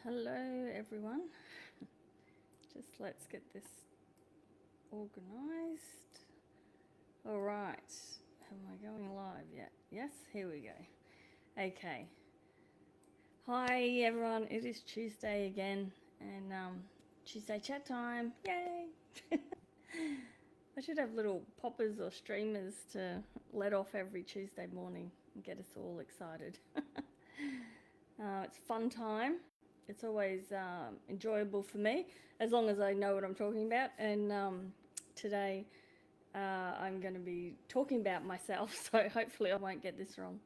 Hello everyone. Just let's get this organized. All right. Am I going live yet? Yes, here we go. Okay. Hi everyone. It is Tuesday again and Tuesday chat time. Yay. I should have little poppers or streamers to let off every Tuesday morning and get us all excited. It's fun time. It's always enjoyable for me as long as I know what I'm talking about. And today I'm going to be talking about myself, so hopefully I won't get this wrong.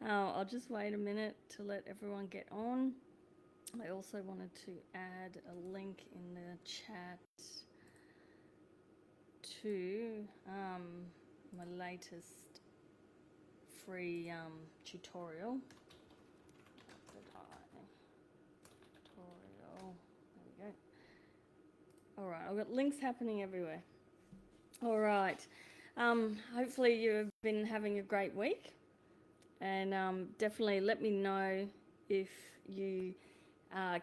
I'll just wait a minute to let everyone get on. I also wanted to add a link in the chat to my latest free tutorial. There we go. All right, I've got links happening everywhere. All right. Hopefully you've been having a great week, and definitely let me know if you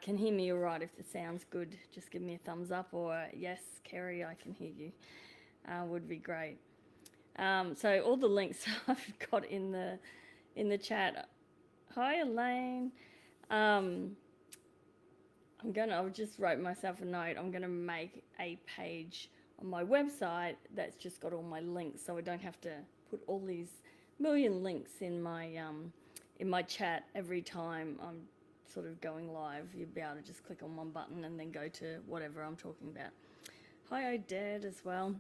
can hear me all right. If the sound's good, just give me a thumbs up, or yes, Kerri, I can hear you. Would be great. So all the links I've got in the chat. Hi, Elaine. I just wrote myself a note. I'm gonna make a page on my website that's just got all my links, so I don't have to put all these million links in my chat every time I'm sort of going live. You'll be able to just click on one button and then go to whatever I'm talking about. Hi, Oded as well.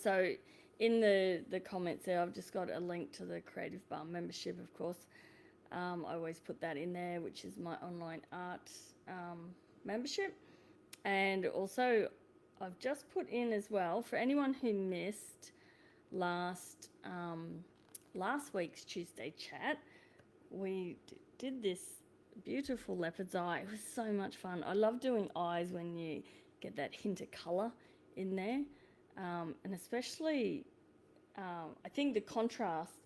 So in the comments there, I've just got a link to the Creative Bar membership, of course. I always put that in there, which is my online art membership. And also I've just put in as well, for anyone who missed last week's Tuesday chat, we did this beautiful leopard's eye. It was so much fun. I love doing eyes when you get that hint of colour in there, and especially I think the contrast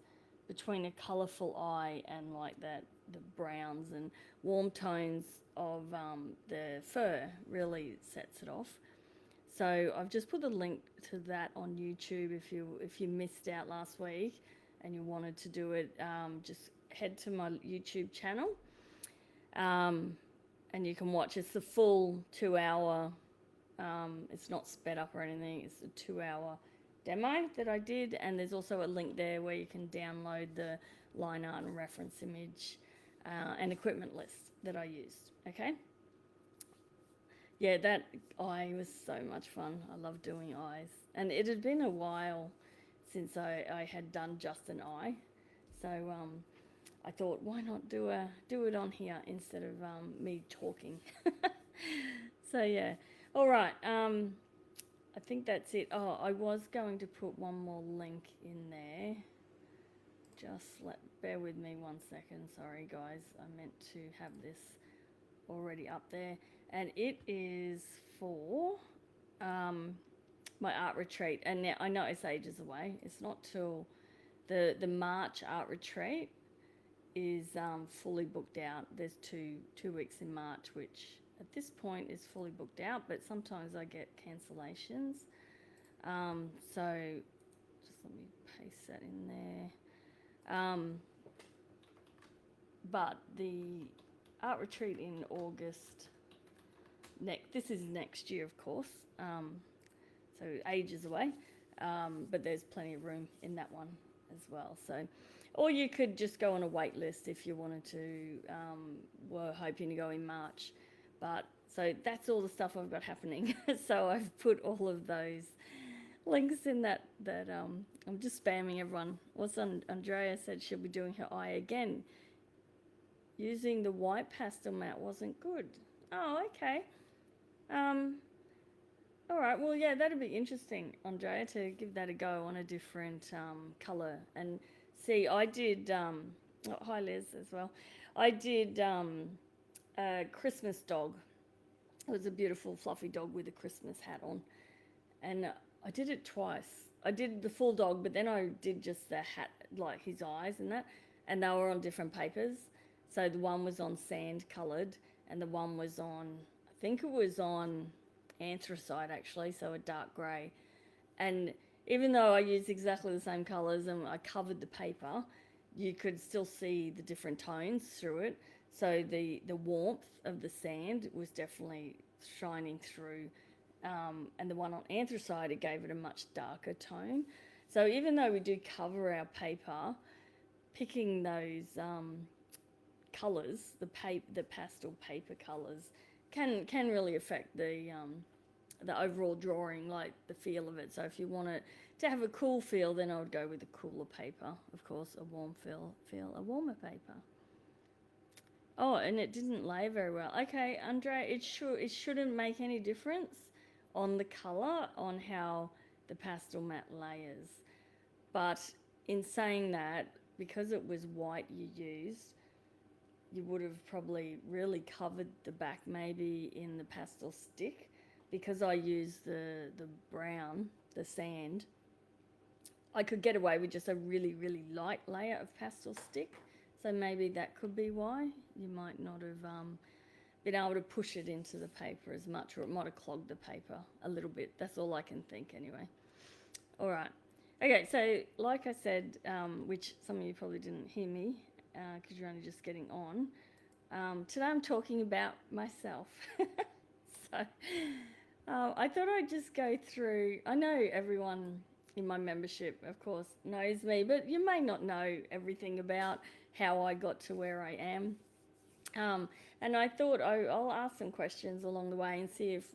between a colourful eye and like the browns and warm tones of the fur really sets it off. So I've just put a link to that on YouTube. If you missed out last week and you wanted to do it, just head to my YouTube channel, and you can watch. It's the full 2 hour. It's not sped up or anything. It's a 2 hour demo that I did, and there's also a link there where you can download the line art and reference image and equipment list that I used. Okay. Yeah, that eye was so much fun. I love doing eyes, and it had been a while since I had done just an eye, so I thought, why not do it on here instead of me talking. So yeah, all right. I think that's it. Oh, I was going to put one more link in there. Bear with me 1 second. Sorry, guys. I meant to have this already up there, and it is for my art retreat. And now I know it's ages away. It's not till the March art retreat is fully booked out. There's two weeks in March, which at this point is fully booked out, but sometimes I get cancellations. So just let me paste that in there. But the art retreat in August, this is next year, of course, so ages away, but there's plenty of room in that one as well. So, or you could just go on a wait list if you wanted to, were hoping to go in March. But so that's all the stuff I've got happening. So I've put all of those links in that I'm just spamming everyone. Andrea said she'll be doing her eye again. Using the white pastel mat wasn't good. Oh, okay. All right. Well, yeah, that'd be interesting, Andrea, to give that a go on a different colour and see. I did. Hi, Liz, as well. I did a Christmas dog. It was a beautiful fluffy dog with a Christmas hat on, and I did it twice. I did the full dog, but then I did just the hat, like his eyes and that, and they were on different papers. So the one was on sand coloured, and the one was on, I think it was on anthracite actually, so a dark grey. And even though I used exactly the same colours and I covered the paper, you could still see the different tones through it. So the warmth of the sand was definitely shining through. And the one on anthracite, it gave it a much darker tone. So even though we do cover our paper, picking those colours, the pastel paper colours, can really affect the overall drawing, like the feel of it. So if you want it to have a cool feel, then I would go with a cooler paper. Of course, a warm feel, a warmer paper. Oh, and it didn't lay very well. Okay, Andre, it shouldn't make any difference on the colour, on how the pastel matte layers. But in saying that, because it was white you used, you would have probably really covered the back maybe in the pastel stick. Because I used the brown, the sand, I could get away with just a really, really light layer of pastel stick. So maybe that could be why you might not have been able to push it into the paper as much, or it might have clogged the paper a little bit. That's all I can think anyway. All right. Okay, so like I said, which some of you probably didn't hear me because you're only just getting on, today I'm talking about myself. So I thought I'd just go through, I know everyone in my membership, of course, knows me, but you may not know everything about how I got to where I am. And I thought I'll ask some questions along the way and see if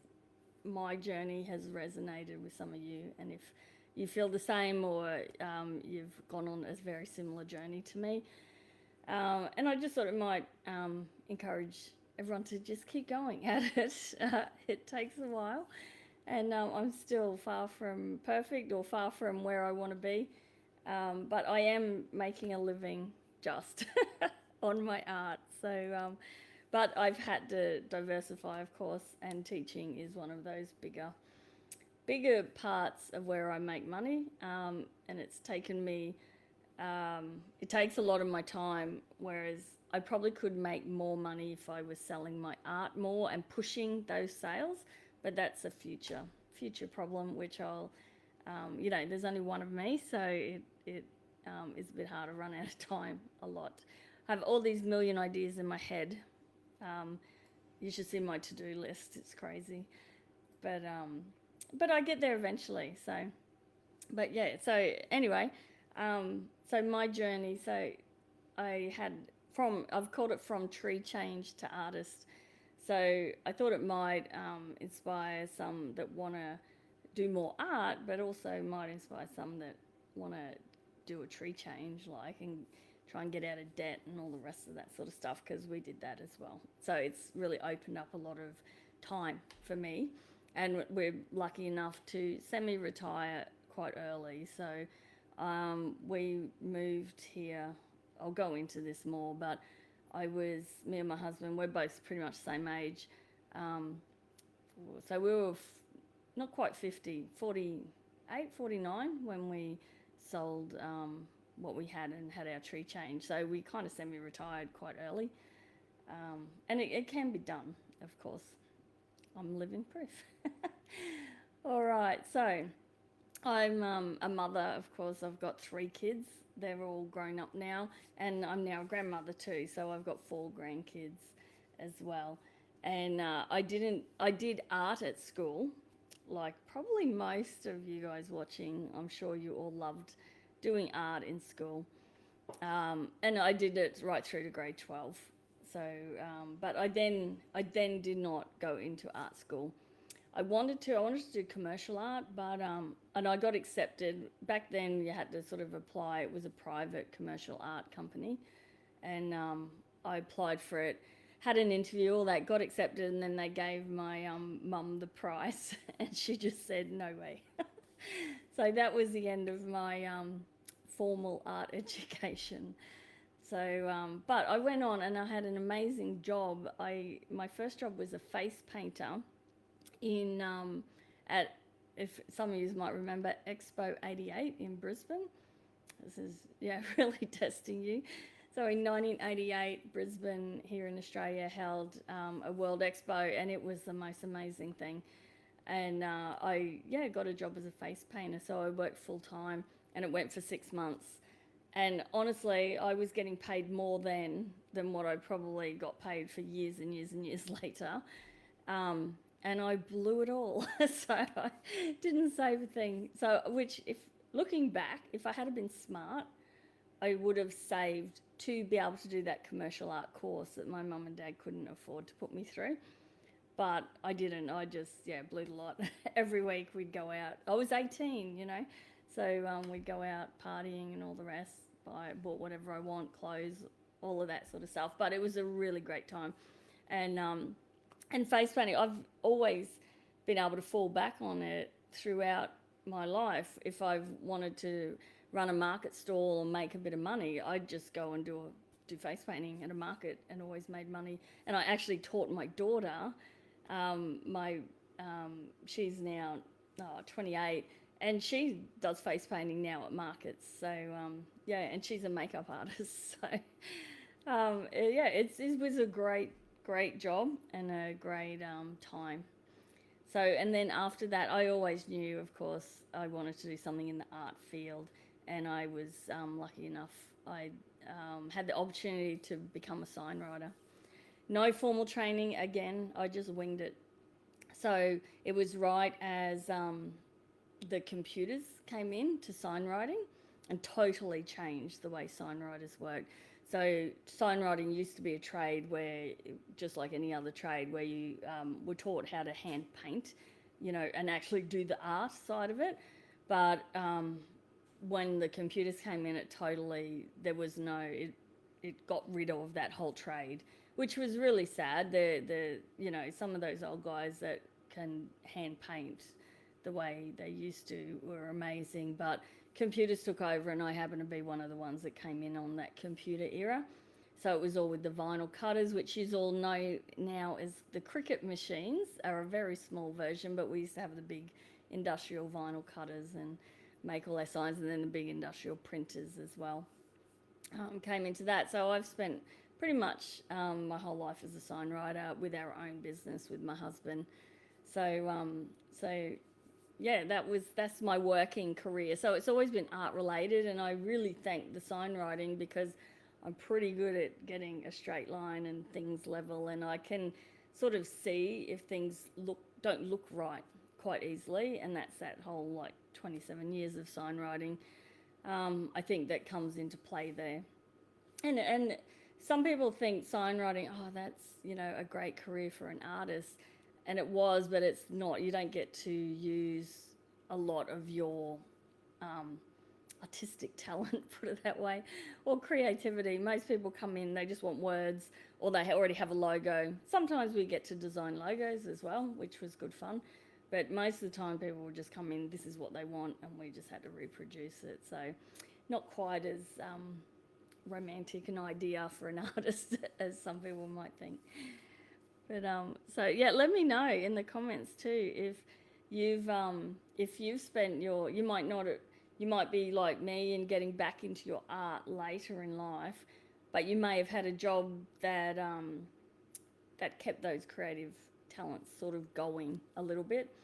my journey has resonated with some of you, and if you feel the same, or you've gone on a very similar journey to me. And I just thought it might encourage everyone to just keep going at it. It takes a while, and I'm still far from perfect or far from where I want to be, but I am making a living just on my art. So, but I've had to diversify, of course, and teaching is one of those bigger parts of where I make money, and it's taken me, it takes a lot of my time, whereas I probably could make more money if I was selling my art more and pushing those sales, but that's a future problem, which I'll, there's only one of me, so it is a bit hard to run out of time a lot. I have all these million ideas in my head. You should see my to-do list, it's crazy. But I get there eventually, so, but yeah, so anyway, so my journey, so I've called it From Tree Change to Artist. So I thought it might inspire some that want to do more art, but also might inspire some that want to do a tree change, and try and get out of debt and all the rest of that sort of stuff, because we did that as well. So it's really opened up a lot of time for me, and we're lucky enough to semi-retire quite early. So we moved here. I'll go into this more, but me and my husband, we're both pretty much the same age. So we were not quite 50, 48, 49 when we sold what we had and had our tree change. So we kind of semi-retired quite early. And it can be done, of course. I'm living proof. All right, so I'm a mother, of course. I've got 3 kids. They're all grown up now, and I'm now a grandmother too, so I've got 4 grandkids as well. And I did art at school, like probably most of you guys watching. I'm sure you all loved doing art in school, and I did it right through to grade 12. So, but I then did not go into art school. I wanted to do commercial art, but and I got accepted. Back then you had to sort of apply. It was a private commercial art company, and I applied for it, had an interview, all that, got accepted, and then they gave my mum the price, and she just said no way. So that was the end of my formal art education. So, but I went on and I had an amazing job. My first job was a face painter in if some of you might remember, Expo 88 in Brisbane. This is really testing you. So in 1988, Brisbane here in Australia held a World Expo, and it was the most amazing thing. And I got a job as a face painter, so I worked full time, and it went for 6 months. And honestly, I was getting paid more than what I probably got paid for years and years and years later. And I blew it all, so I didn't save a thing. So, which, if looking back, if I had been smart, I would have saved to be able to do that commercial art course that my mum and dad couldn't afford to put me through. But I didn't. I just, blew the lot. Every week we'd go out. I was 18, so we'd go out partying and all the rest. Bought whatever I want, clothes, all of that sort of stuff. But it was a really great time. And face painting, I've always been able to fall back on it throughout my life. If I've wanted to run a market stall or make a bit of money, I'd just go and do face painting at a market, and always made money. And I actually taught my daughter. She's now 28, and she does face painting now at markets. So and she's a makeup artist. So it was a great job and a great time. So, and then after that, I always knew, of course, I wanted to do something in the art field, and I was lucky enough. I had the opportunity to become a sign writer. No formal training, again, I just winged it. So it was right as the computers came in to sign writing, and totally changed the way sign writers work. So sign writing used to be a trade where, just like any other trade, where you were taught how to hand paint, and actually do the art side of it. But when the computers came in, it got rid of that whole trade, which was really sad. Some of those old guys that can hand paint the way they used to were amazing, but computers took over, and I happen to be one of the ones that came in on that computer era. So it was all with the vinyl cutters, which you all know now as the Cricut machines, are a very small version, but we used to have the big industrial vinyl cutters and make all our signs, and then the big industrial printers as well. Came into that. So I've spent pretty much my whole life as a sign writer, with our own business with my husband. That's my working career. So it's always been art related, and I really thank the sign writing, because I'm pretty good at getting a straight line and things level, and I can sort of see if things don't look right quite easily, and that's that whole 27 years of sign writing. I think that comes into play there. And some people think sign writing, that's a great career for an artist. And it was, but it's not. You don't get to use a lot of your artistic talent, put it that way, or creativity. Most people come in, they just want words, or they already have a logo. Sometimes we get to design logos as well, which was good fun. But most of the time people will just come in, this is what they want, and we just had to reproduce it. So not quite as romantic an idea for an artist as some people might think. But let me know in the comments too if you've spent you might be like me and getting back into your art later in life, but you may have had a job that kept those creative talents sort of going a little bit.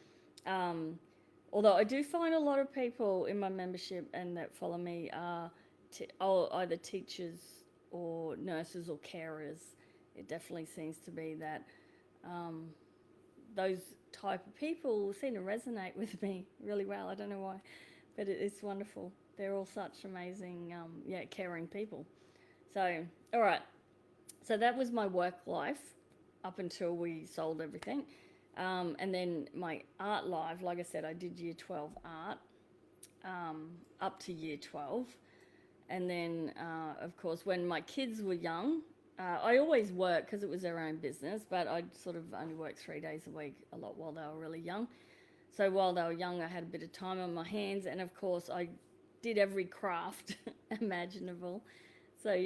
Although I do find a lot of people in my membership and that follow me are either teachers or nurses or carers. It definitely seems to be that those type of people seem to resonate with me really well. I don't know why, but it's wonderful. They're all such amazing, caring people. So, all right. So that was my work life up until we sold everything. And then my art life, like I said, I did year 12 art up to year 12. And then, of course, when my kids were young, I always worked because it was their own business, but I sort of only worked 3 days a week a lot while they were really young. So while they were young, I had a bit of time on my hands, and of course I did every craft imaginable. So,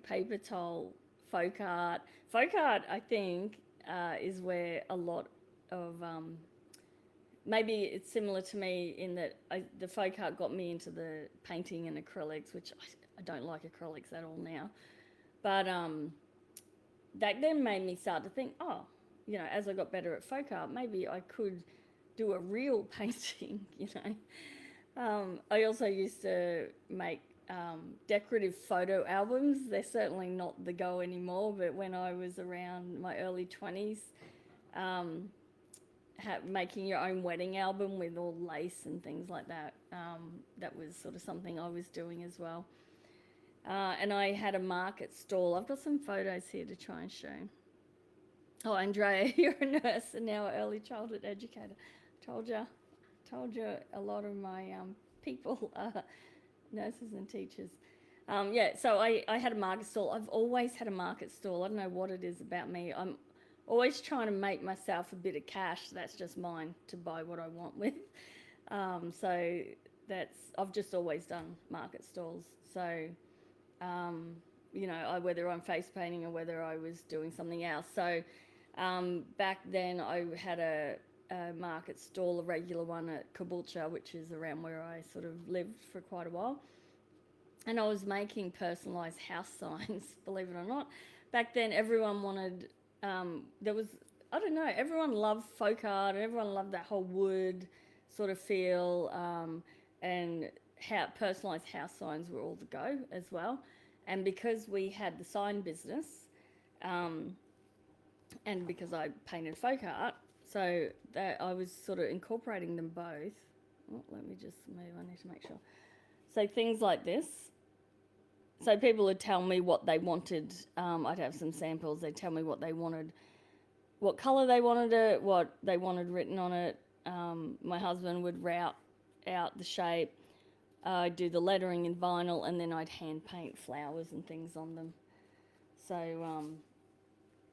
paper towel, folk art. Folk art, I think, is where a lot of, maybe it's similar to me in that the folk art got me into the painting and acrylics, which I don't like acrylics at all now. But that then made me start to think, oh, you know, as I got better at folk art, maybe I could do a real painting, you know. I also used to make decorative photo albums. They're certainly not the go anymore, but when I was around my early 20s, um, making your own wedding album with all lace and things like that, that was sort of something I was doing as well. And I had a market stall. I've got some photos here to try and show. Oh, Andrea, you're a nurse and now an early childhood educator. Told you, told you a lot of my people are nurses and teachers. Yeah, so I had a market stall. I've always had a market stall. I don't know what it is about me. I'm always trying to make myself a bit of cash. That's just mine to buy what I want with. So I've just always done market stalls. So you know, whether I'm face painting or whether I was doing something else. So back then I had a market stall, a regular one at Caboolture, which is around where I sort of lived for quite a while. And I was making personalised house signs, believe it or not. Back then everyone wanted, there was, I don't know, everyone loved folk art and everyone loved that whole wood sort of feel, and how personalised house signs were all the go as well. And because we had the sign business, and because I painted folk art, so that I was sort of incorporating them both. Oh, let me just move, I need to make sure. So things like this. So people would tell me what they wanted. I'd have some samples. They'd tell me what they wanted, what colour they wanted it, what they wanted written on it. My husband would route out the shape. I'd do the lettering in vinyl, and then I'd hand paint flowers and things on them. So,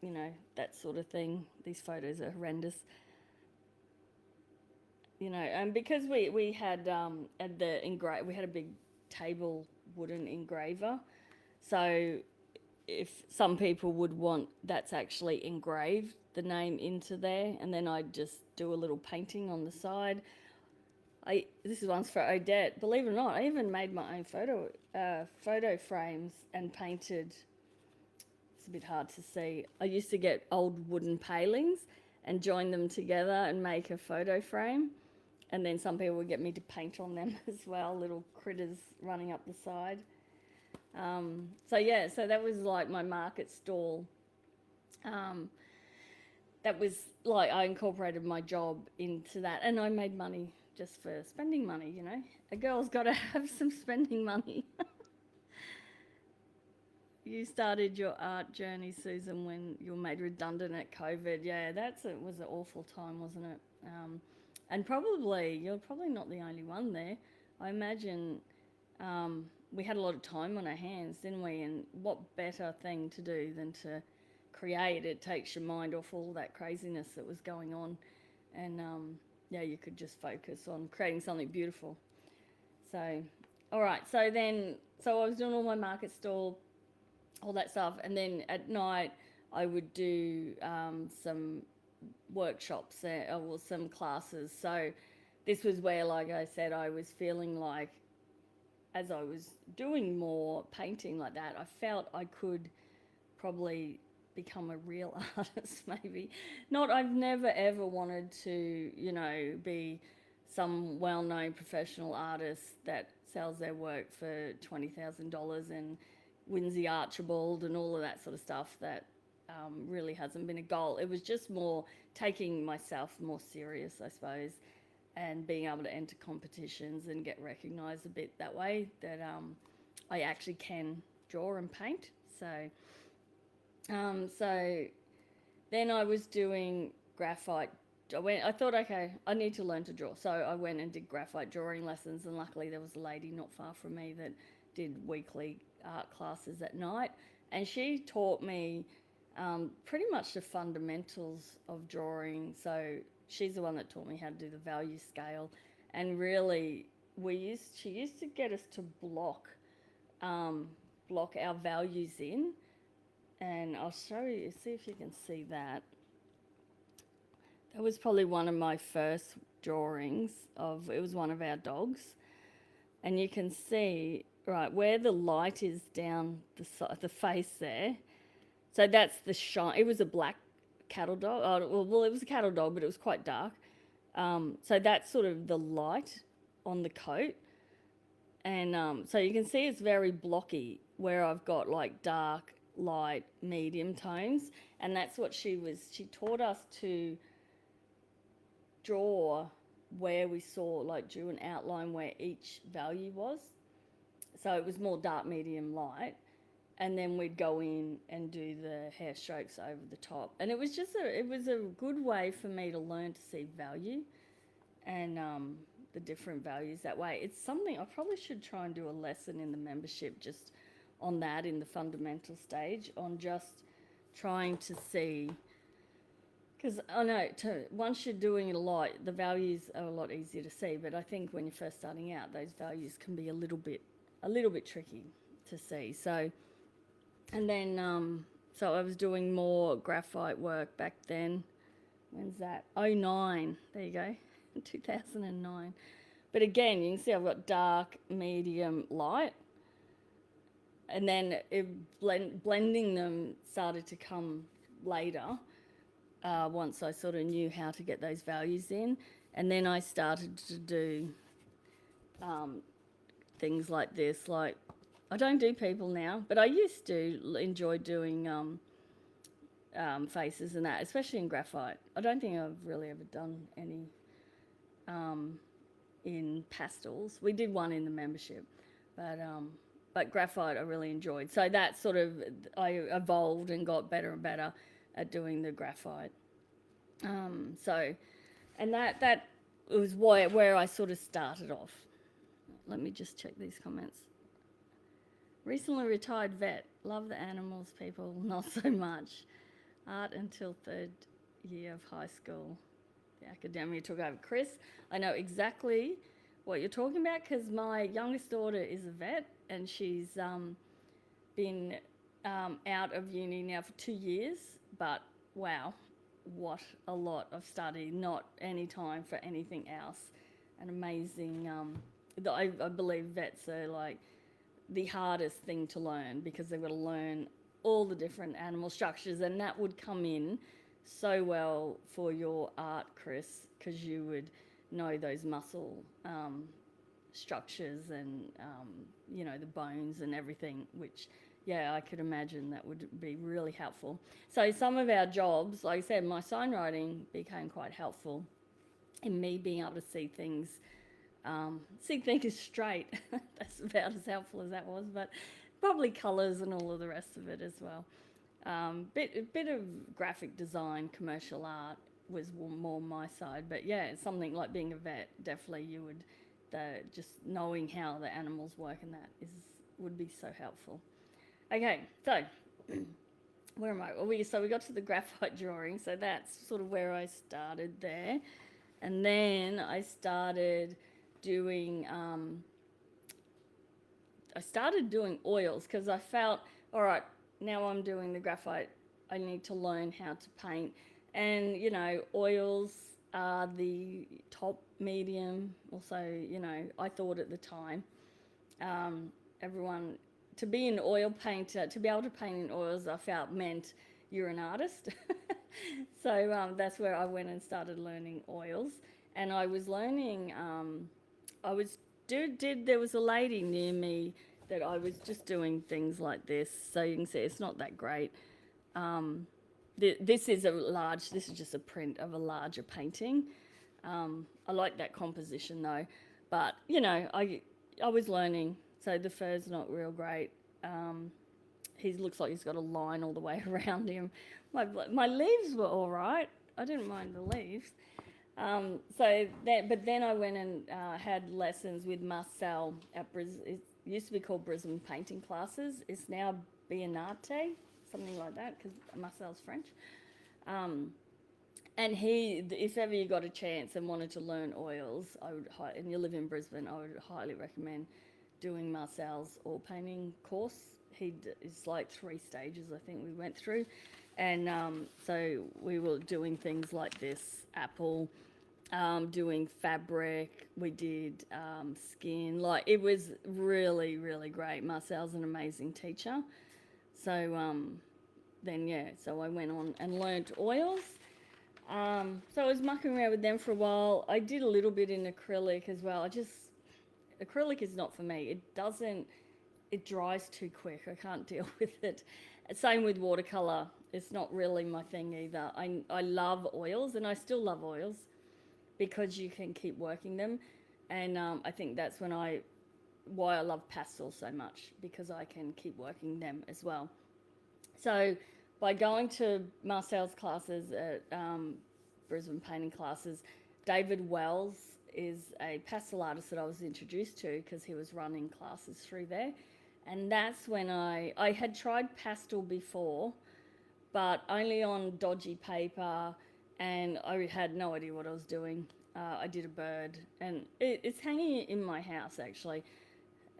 you know, that sort of thing. These photos are horrendous. You know, and because we had we had a big table wooden engraver, so if some people would want that's actually engraved the name into there, and then I'd just do a little painting on the side. This is one's for Odette. Believe it or not, I even made my own photo frames and painted. It's a bit hard to see. I used to get old wooden palings and join them together and make a photo frame. And then some people would get me to paint on them as well, little critters running up the side. So that was like my market stall. That was like I incorporated my job into that, and I made money just for spending money, you know. A girl's got to have some spending money. You started your art journey, Susan, when you were made redundant at COVID. Yeah, was an awful time, wasn't it? And you're probably not the only one there. I imagine we had a lot of time on our hands, didn't we? And what better thing to do than to create? It takes your mind off all that craziness that was going on. And you could just focus on creating something beautiful. So, all right. So I was doing all my market stall, all that stuff. And then at night, I would do some workshops or some classes. So this was where, like I said, I was feeling like as I was doing more painting like that, I felt I could probably become a real artist, maybe. I've never ever wanted to, you know, be some well-known professional artist that sells their work for $20,000 and wins the Archibald and all of that sort of stuff. That really hasn't been a goal. It was just more taking myself more serious, I suppose, and being able to enter competitions and get recognised a bit that way, that I actually can draw and paint. So then I was doing graphite. I thought, okay, I need to learn to draw. So I went and did graphite drawing lessons, and luckily there was a lady not far from me that did weekly art classes at night, and she taught me pretty much the fundamentals of drawing. So she's the one that taught me how to do the value scale, and really she used to get us to block our values in, and I'll show you, see if you can see that. That was probably one of my first drawings it was one of our dogs, and you can see right, where the light is down the face there. So that's the shine. It was a black cattle dog. Well, it was a cattle dog, but it was quite dark. So that's sort of the light on the coat. And so you can see it's very blocky where I've got like dark, light, medium tones. And that's what she taught us to draw where we saw, like drew an outline where each value was. So it was more dark, medium, light. And then we'd go in and do the hair strokes over the top. And it was just it was a good way for me to learn to see value and the different values that way. It's something I probably should try and do a lesson in the membership just on that in the fundamental stage, on just trying to see, because I know once you're doing it a lot, the values are a lot easier to see. But I think when you're first starting out, those values can be a little bit tricky to see. So, and then so I was doing more graphite work back then. When's that? 09. There you go. 2009. But again, you can see I've got dark, medium, light. And then blending them started to come later once I sort of knew how to get those values in. And then I started to do things like this. Like, I don't do people now, but I used to enjoy doing faces and that, especially in graphite. I don't think I've really ever done any in pastels. We did one in the membership, but graphite I really enjoyed. So that sort of, I evolved and got better and better at doing the graphite. So, and that was where I sort of started off. Let me just check these comments. Recently retired vet. Love the animals, people, not so much. Art until third year of high school. The academia took over. Chris, I know exactly what you're talking about because my youngest daughter is a vet and she's been out of uni now for 2 years. But wow, what a lot of study, not any time for anything else. An amazing, I believe vets are like the hardest thing to learn because they've got to learn all the different animal structures, and that would come in so well for your art, Chris, because you would know those muscle structures and you know, the bones and everything, which yeah, I could imagine that would be really helpful. So some of our jobs, like I said, my signwriting became quite helpful in me being able to see things straight. That's about as helpful as that was, but probably colours and all of the rest of it as well. Bit of graphic design, commercial art was more my side, but yeah, something like being a vet, definitely you would, just knowing how the animals work and that would be so helpful. Okay, so where am I? So we got to the graphite drawing, so that's sort of where I started there, and then I started doing oils because I felt, all right, now I'm doing the graphite, I need to learn how to paint. And, you know, oils are the top medium. Also, you know, I thought at the time, everyone, to be an oil painter, to be able to paint in oils, I felt meant you're an artist. So that's where I went and started learning oils. And I was learning, there was a lady near me that I was just doing things like this. So you can see it's not that great. This is just a print of a larger painting. I like that composition though, but you know, I was learning. So the fur's not real great. He looks like he's got a line all the way around him. My leaves were all right. I didn't mind the leaves. But then I went and had lessons with Marcel at Brisbane. It used to be called Brisbane Painting Classes. It's now Biennate, something like that, because Marcel's French. And if ever you got a chance and wanted to learn oils, and you live in Brisbane, I would highly recommend doing Marcel's oil painting course. It's like 3 stages, I think we went through. And so we were doing things like this, apple, doing fabric. We did skin. Like, it was really, really great. Marcel's an amazing teacher. So then, yeah, so I went on and learnt oils. So I was mucking around with them for a while. I did a little bit in acrylic as well. Acrylic is not for me. It dries too quick. I can't deal with it. Same with watercolor. It's not really my thing either. I love oils, and I still love oils because you can keep working them. And I think that's why I love pastels so much, because I can keep working them as well. So by going to Marcel's classes at Brisbane painting classes, David Wells is a pastel artist that I was introduced to because he was running classes through there. And that's when I had tried pastel before, but only on dodgy paper, and I had no idea what I was doing. I did a bird, and it's hanging in my house actually,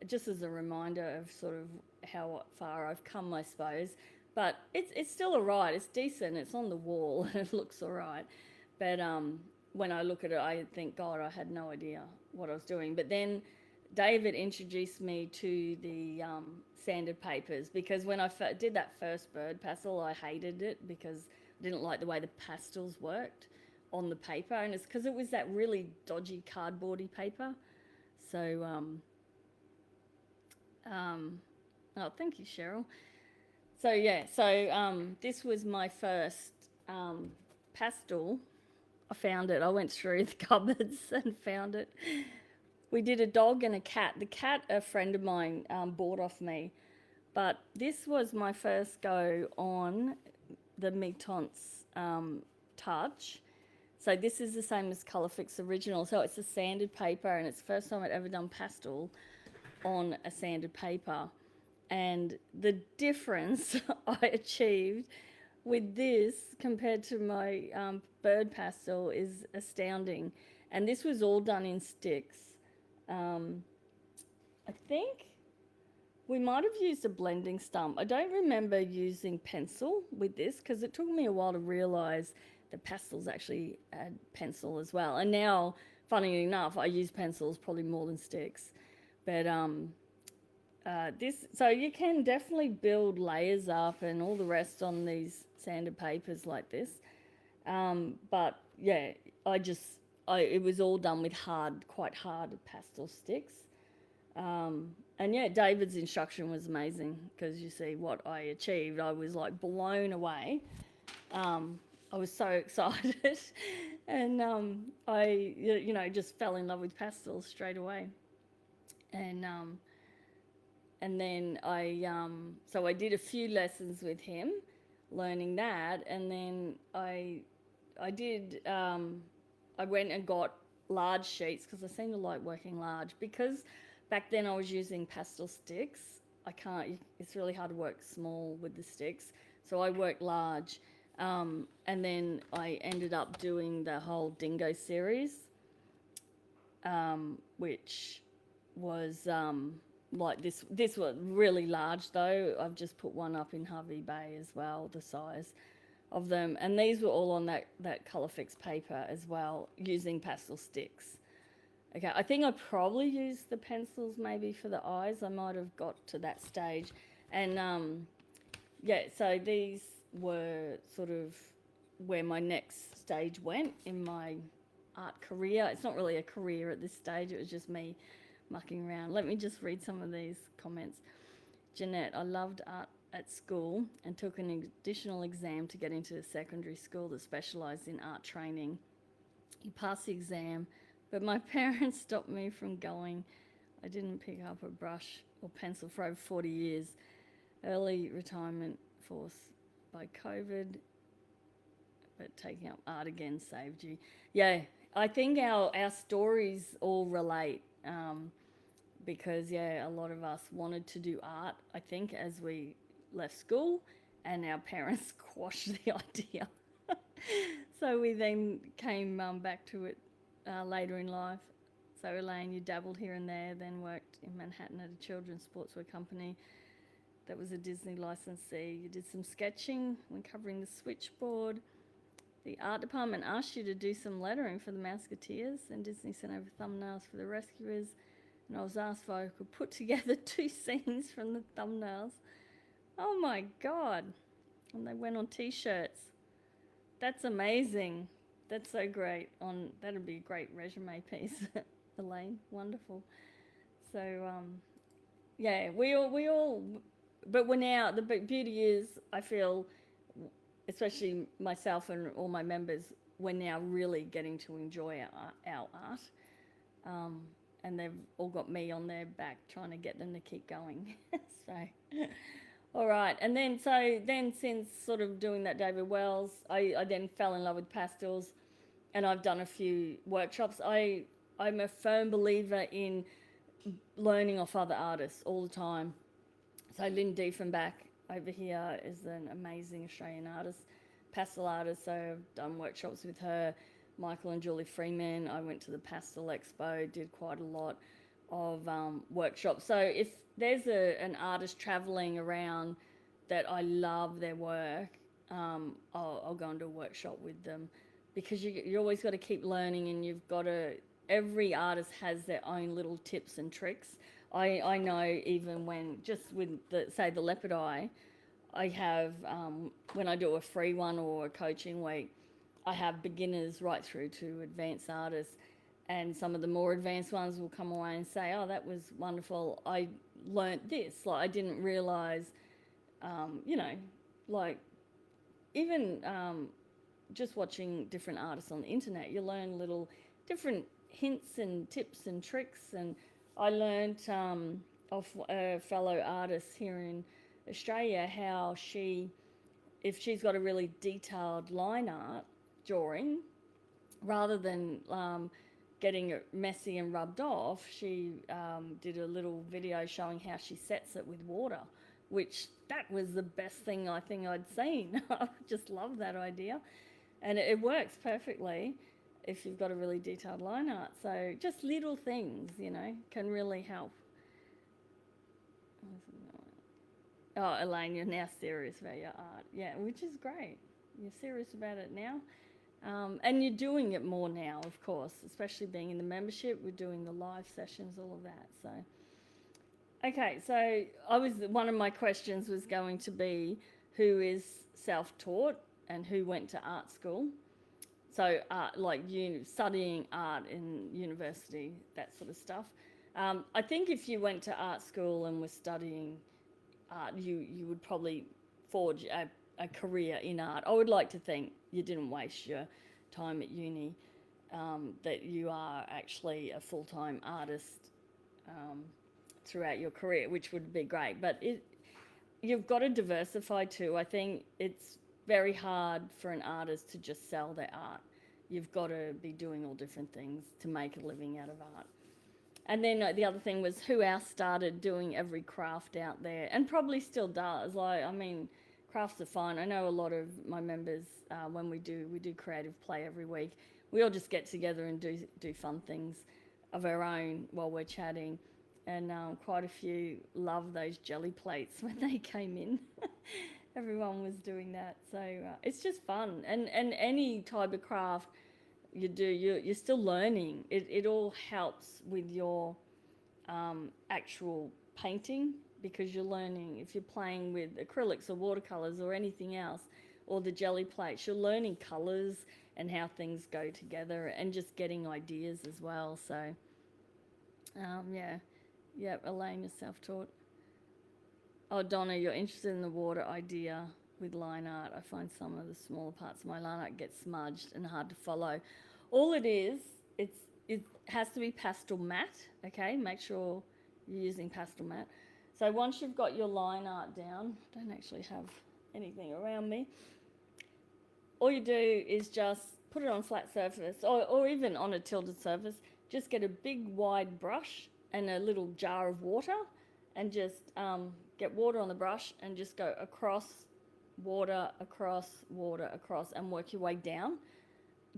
just as a reminder of sort of how far I've come, I suppose. But it's still alright. It's decent. It's on the wall. It looks alright. But when I look at it, I think, God, I had no idea what I was doing. But then David introduced me to the sanded papers, because when I did that first bird pastel, I hated it because I didn't like the way the pastels worked on the paper, and it's because it was that really dodgy cardboardy paper. So, oh, thank you, Cheryl. So yeah, so this was my first pastel. I found it. I went through the cupboards and found it. We did a dog and a cat. The cat, a friend of mine bought off me, but this was my first go on the Mitons Touch. So this is the same as Colourfix Original. So it's a sanded paper, and it's the first time I'd ever done pastel on a sanded paper. And the difference I achieved with this compared to my bird pastel is astounding. And this was all done in sticks. I think we might have used a blending stump. I don't remember using pencil with this because it took me a while to realise that pastels actually had pencil as well. And now, funny enough, I use pencils probably more than sticks. But so you can definitely build layers up and all the rest on these sanded papers like this. But yeah, it was all done with quite hard pastel sticks. And yeah, David's instruction was amazing because you see what I achieved. I was like blown away. I was so excited, and I just fell in love with pastels straight away. And then so I did a few lessons with him, learning that, and then I went and got large sheets because I seem to like working large, because back then I was using pastel sticks. It's really hard to work small with the sticks, so I worked large. And then I ended up doing the whole Dingo series, which was like this. This was really large though. I've just put one up in Harvey Bay as well, the size of them. And these were all on that Colourfix paper as well, using pastel sticks. Okay, I think I probably used the pencils maybe for the eyes. I might have got to that stage. And yeah, so these were sort of where my next stage went in my art career. It's not really a career at this stage. It was just me mucking around. Let me just read some of these comments. Jeanette, I loved art at school and took an additional exam to get into a secondary school that specialised in art training. You passed the exam, but my parents stopped me from going. I didn't pick up a brush or pencil for over 40 years. Early retirement forced by COVID, but taking up art again saved you. Yeah, I think our stories all relate, because, yeah, a lot of us wanted to do art, I think, as we left school, and our parents quashed the idea. So we then came back to it later in life. So Elaine, you dabbled here and there, then worked in Manhattan at a children's sportswear company that was a Disney licensee. You did some sketching when covering the switchboard. the art department asked you to do some lettering for the Mouseketeers, and Disney sent over thumbnails for the Rescuers. And I was asked if I could put together 2 scenes from the thumbnails. Oh my God. And they went on t-shirts. That's amazing. That's so great. That'd be a great resume piece, Elaine. Wonderful. So, yeah, we all, but we're now, the beauty is, I feel, especially myself and all my members, we're now really getting to enjoy our art. And they've all got me on their back trying to get them to keep going. So, all right. And then, since sort of doing that David Wells, I then fell in love with pastels, and I've done a few workshops. I'm a firm believer in learning off other artists all the time. So Lynn Diefenbach over here is an amazing Australian artist, pastel artist. So I've done workshops with her. Michael and Julie Freeman. I went to the Pastel Expo, did quite a lot of workshops. So if there's an artist traveling around that I love their work, I'll go and do a workshop with them, because you always got to keep learning, and you've got to, every artist has their own little tips and tricks. I know, even when, just with the leopard eye, I have, when I do a free one or a coaching week, I have beginners right through to advanced artists, and some of the more advanced ones will come away and say, oh, that was wonderful, I learnt this, like I didn't realise, like even just watching different artists on the internet, you learn little different hints and tips and tricks. And I learnt off a fellow artist here in Australia how if she's got a really detailed line art drawing, rather than getting it messy and rubbed off, she did a little video showing how she sets it with water, which that was the best thing I think I'd seen. I just love that idea, and it works perfectly if you've got a really detailed line art. So just little things, can really help. Oh, Elaine, you're now serious about your art. Yeah, which is great. You're serious about it now. And you're doing it more now, of course, especially being in the membership. We're doing the live sessions, all of that. So, okay, so one of my questions was going to be, who is self-taught and who went to art school? So, like studying art in university, that sort of stuff. I think if you went to art school and were studying art, you would probably forge a career in art. I would like to think you didn't waste your time at uni, that you are actually a full-time artist throughout your career, which would be great. But you've got to diversify too. I think it's very hard for an artist to just sell their art. You've got to be doing all different things to make a living out of art. And then the other thing was, who else started doing every craft out there, and probably still does. Crafts are fun. I know a lot of my members, when we do creative play every week, we all just get together and do fun things of our own while we're chatting. And quite a few love those jelly plates when they came in. Everyone was doing that. So it's just fun. And any type of craft you do, you're still learning. It all helps with your actual painting, because you're learning. If you're playing with acrylics or watercolors or anything else, or the jelly plates, you're learning colors and how things go together, and just getting ideas as well. So Elaine is self-taught. Oh, Donna, you're interested in the water idea with line art. I find some of the smaller parts of my line art get smudged and hard to follow. All it is, it has to be pastel matte, okay? Make sure you're using pastel matte. So once you've got your line art down, I don't actually have anything around me, all you do is just put it on a flat surface, or even on a tilted surface. Just get a big wide brush and a little jar of water, and just get water on the brush and just go across, water, across, and work your way down.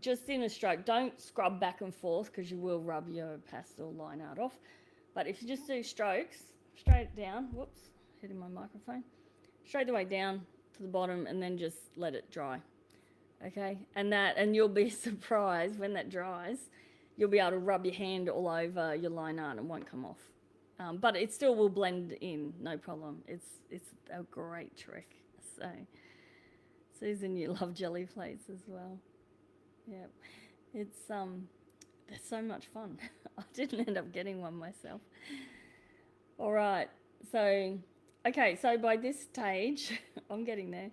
Just in a stroke. Don't scrub back and forth, because you will rub your pastel line art off. But if you just do strokes, straight down, whoops, hitting my microphone, straight the way down to the bottom, and then just let it dry. Okay, and you'll be surprised when that dries. You'll be able to rub your hand all over your line art and it won't come off. But it still will blend in, no problem. It's a great trick. So, Susan, you love jelly plates as well. Yeah, it's they're so much fun. I didn't end up getting one myself. All right, so okay, so by this stage, I'm getting there.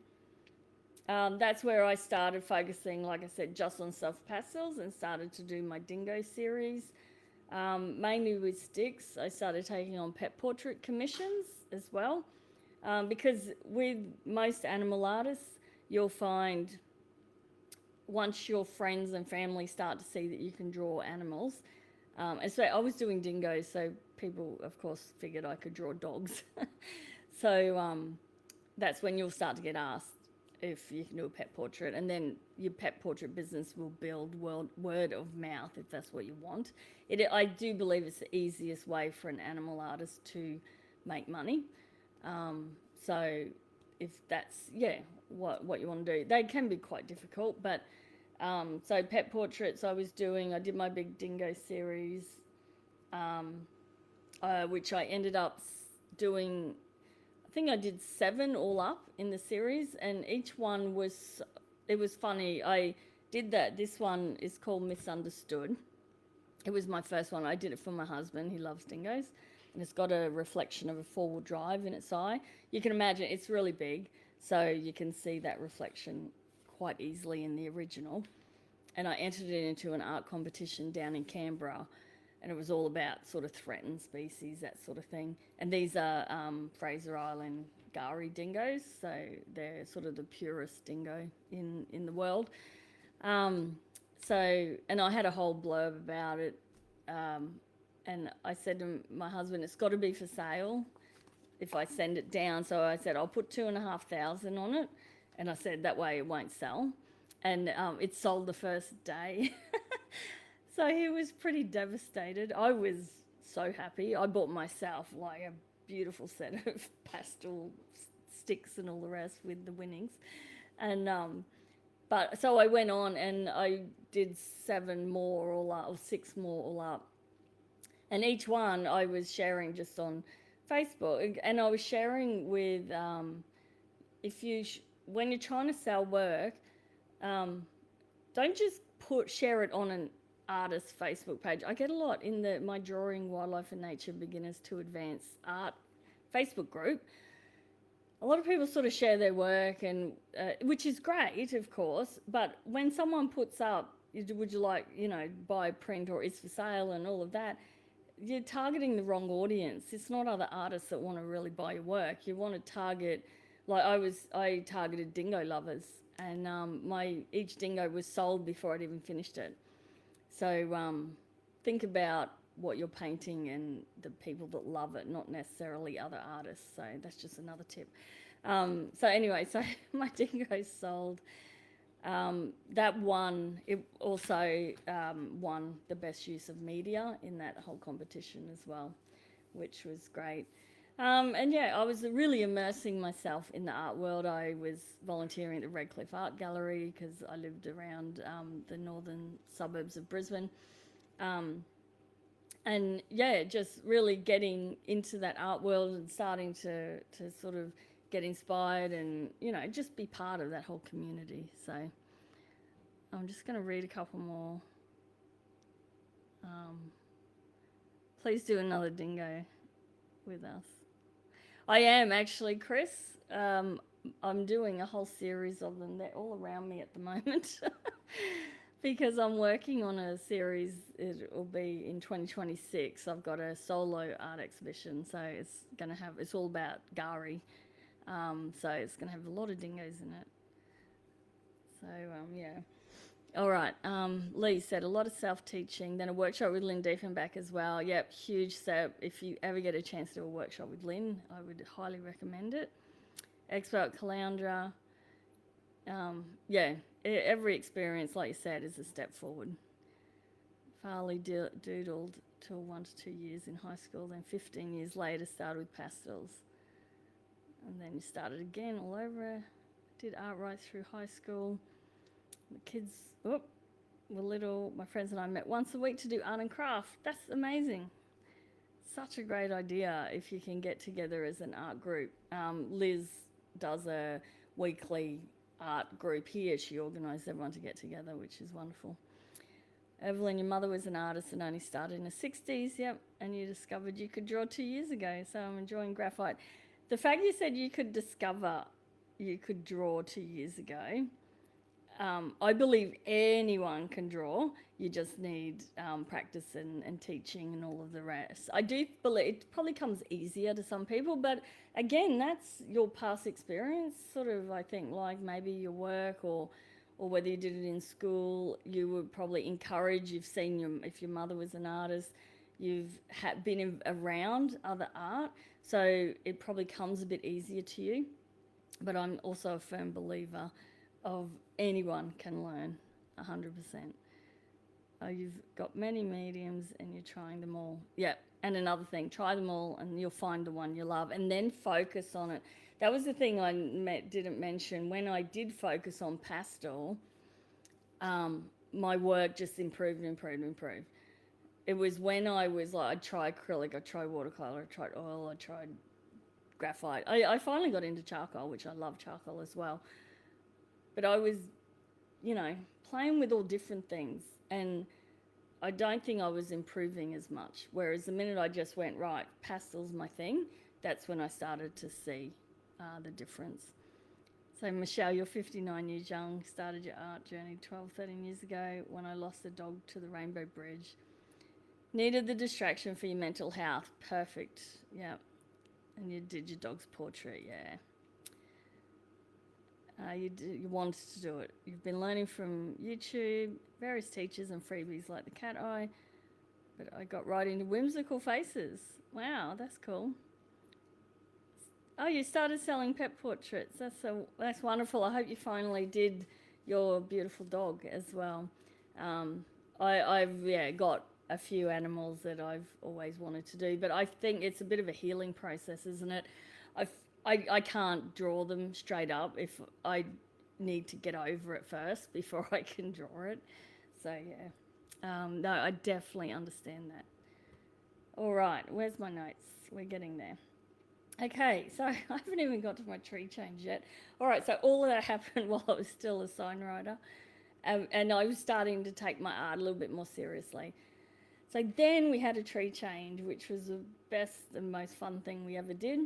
That's where I started focusing, like I said, just on self pastels and started to do my dingo series. Mainly with sticks. I started taking on pet portrait commissions as well, because with most animal artists, you'll find once your friends and family start to see that you can draw animals, and so I was doing dingoes, so people, of course, figured I could draw dogs. So that's when you'll start to get asked if you can do a pet portrait, and then your pet portrait business will build word of mouth if that's what you want. I do believe it's the easiest way for an animal artist to make money. So if that's what you want to do, they can be quite difficult. But so pet portraits I did my big dingo series, which I ended up doing. I think I did 7 all up in the series, and each one was funny. I did that. This one is called Misunderstood. It was my first one. I did it for my husband. He loves dingoes, and it's got a reflection of a 4-wheel drive in its eye. You can imagine it's really big, so you can see that reflection quite easily in the original. And I entered it into an art competition down in Canberra, and it was all about sort of threatened species, that sort of thing. And these are Fraser Island Gari dingoes, so they're sort of the purest dingo in the world. And I had a whole blurb about it, and I said to my husband, it's got to be for sale if I send it down. So I said, I'll put 2,500 on it, and I said that way it won't sell. And it sold the first day. So he was pretty devastated. I was so happy. I bought myself like a beautiful set of pastel sticks and all the rest with the winnings. And but so I went on and I did 7 more all up, or 6 more all up. And each one I was sharing just on Facebook. And I was sharing with, when you're trying to sell work, don't just share it on an artist Facebook page. I get a lot in my Drawing Wildlife and Nature Beginners to Advanced Art Facebook group. A lot of people sort of share their work, and which is great, of course, but when someone puts up, would you like, buy print or it's for sale and all of that, you're targeting the wrong audience. It's not other artists that want to really buy your work. You want to target, like I targeted dingo lovers, and each dingo was sold before I'd even finished it. So think about what you're painting and the people that love it, not necessarily other artists. So that's just another tip. So anyway, so my dingo sold. That won. It also won the best use of media in that whole competition as well, which was great. And yeah, I was really immersing myself in the art world. I was volunteering at the Redcliffe Art Gallery because I lived around the northern suburbs of Brisbane. And yeah, just really getting into that art world and starting to sort of get inspired and, just be part of that whole community. So I'm just going to read a couple more. Please do another dingo with us. I am actually, Chris. I'm doing a whole series of them. They're all around me at the moment because I'm working on a series. It will be in 2026. I've got a solo art exhibition, so it's all about Gari. So it's going to have a lot of dingoes in it. So yeah. All right, Lee said a lot of self-teaching, then a workshop with Lynn Diefenbach as well. Yep, huge step. If you ever get a chance to do a workshop with Lynn, I would highly recommend it. Expert Caloundra. Yeah, every experience, like you said, is a step forward. Farley doodled till 1 to 2 years in high school, then 15 years later started with pastels. And then you started again all over. Did art right through high school. The kids, were little. My friends and I met once a week to do art and craft. That's amazing. Such a great idea if you can get together as an art group. Liz does a weekly art group here. She organised everyone to get together, which is wonderful. Evelyn, your mother was an artist and only started in the 60s, yep, and you discovered you could draw 2 years ago, so I'm enjoying graphite. The fact you said you could discover you could draw 2 years ago, I believe anyone can draw. You just need practice and teaching and all of the rest. I do believe it probably comes easier to some people, but again, that's your past experience, sort of, I think, like maybe your work or whether you did it in school. You would probably encourage, you've seen if your mother was an artist, you've been around other art, so it probably comes a bit easier to you. But I'm also a firm believer of anyone can learn 100%. You've got many mediums and you're trying them all. Yeah, and another thing, try them all and you'll find the one you love and then focus on it. That was the thing I didn't mention. When I did focus on pastel, my work just improved. It was when I was like, I'd try acrylic, I'd try watercolour, I tried oil, I tried graphite. I finally got into charcoal, which I love charcoal as well. But I was, playing with all different things, and I don't think I was improving as much. Whereas the minute I just went, right, pastel's my thing, that's when I started to see the difference. So Michelle, you're 59 years young, started your art journey 12, 13 years ago when I lost a dog to the Rainbow Bridge. Needed the distraction for your mental health. Perfect, yeah. And you did your dog's portrait, yeah. You wanted to do it. You've been learning from YouTube, various teachers and freebies like the cat eye, but I got right into whimsical faces. Wow, that's cool. Oh, you started selling pet portraits. That's wonderful. I hope you finally did your beautiful dog as well. I've got a few animals that I've always wanted to do, but I think it's a bit of a healing process, isn't it? I can't draw them straight up if I need to get over it first before I can draw it. So, yeah. No, I definitely understand that. All right, where's my notes? We're getting there. Okay, so I haven't even got to my tree change yet. All right, so all of that happened while I was still a signwriter. And I was starting to take my art a little bit more seriously. So then we had a tree change, which was the best and most fun thing we ever did.